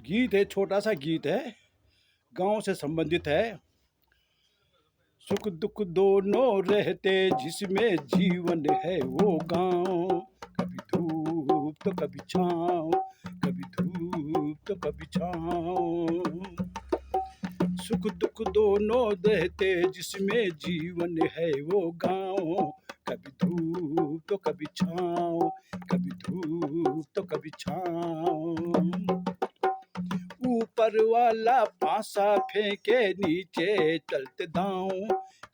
गीत है, छोटा सा गीत है, गांव से संबंधित है। सुख दुख दोनों रहते जिसमें जीवन है वो गांव। कभी धूप तो कभी छाँव, कभी धूप तो कभी छाँव। सुख दुख दोनों रहते जिसमें जीवन है वो गांव। कभी धूप तो कभी छाँव, कभी धूप तो कभी छाँव। ऊपर वाला पासा फेंके नीचे चलते दांव।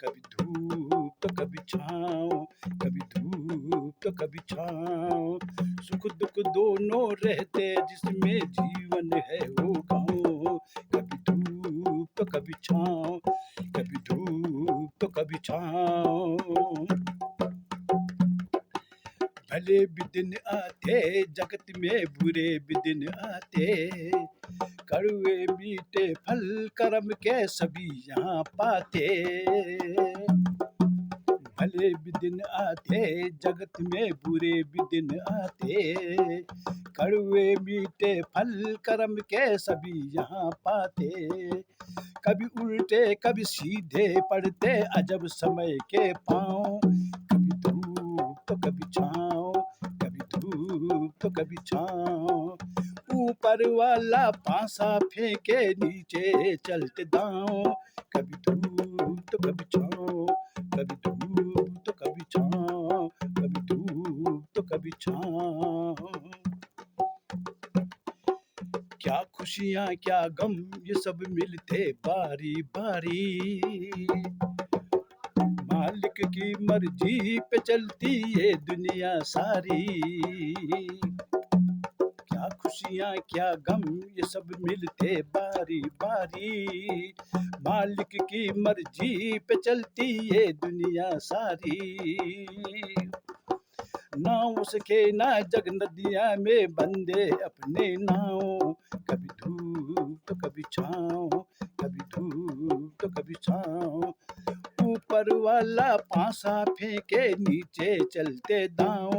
कभी धूप तो कभी छाँव, कभी धूप तो कभी छाँव। सुख दुख दोनों रहते जिसमें जीवन है वो गाँव। कभी धूप तो कभी छाँव, कभी धूप तो कभी छाँव। भले भी दिन आते जगत में, बुरे भी दिन आते। कड़वे मीठे फल कर्म के सभी यहाँ पाते। भले भी दिन आते जगत में, बुरे भी दिन आते। कड़वे मीठे फल कर्म के सभी यहाँ पाते। कभी उल्टे कभी सीधे पड़ते अजब समय के पाँव। कभी धूप तो कभी छाँव, कभी धूप तो कभी छाँव। ऊपर वाला पासा फेंके नीचे चलते दांव। कभी धूप तो कभी छाँव, कभी धूप तो कभी छाँव, कभी धूप तो कभी छाँव। क्या खुशियाँ क्या गम ये सब मिलते बारी बारी। मालिक की मर्जी पे चलती ये दुनिया सारी। क्या खुशियाँ क्या गम ये सब मिलते बारी बारी। मालिक की मर्जी पे चलती ये दुनिया सारी। नाव सके ना जग नदिया में बंदे अपने नाव। कभी धूप तो कभी छाँव, कभी धूप तो कभी छाँव। ऊपर वाला पासा फेंके नीचे चलते दांव।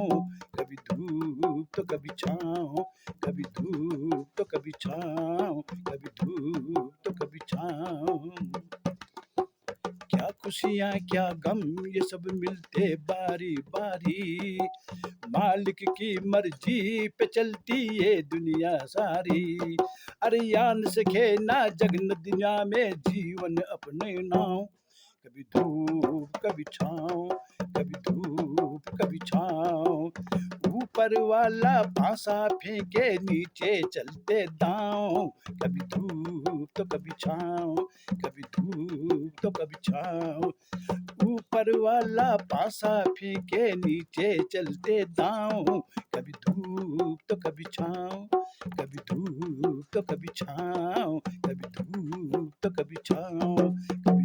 कभी धूप तो कभी छाँव, कभी धूप तो कभी छाँव, कभी धूप तो कभी छाँव। क्या खुशियाँ क्या गम ये सब मिलते बारी बारी। मालिक की मर्जी पे चलती ये दुनिया सारी। अरे यान से खेना जग दुनिया में जीवन अपने नाव। कभी धूप कभी छाँव, कभी धूप कभी छाँव। ऊपर वाला पासा फेंके नीचे चलते दांव। कभी धूप तो कभी छाँव, कभी धूप तो कभी छाँव। ऊपर वाला पासा फेंके नीचे चलते दांव। कभी धूप तो कभी छाँव, कभी धूप तो कभी छाँव, कभी धूप तो कभी छाँव।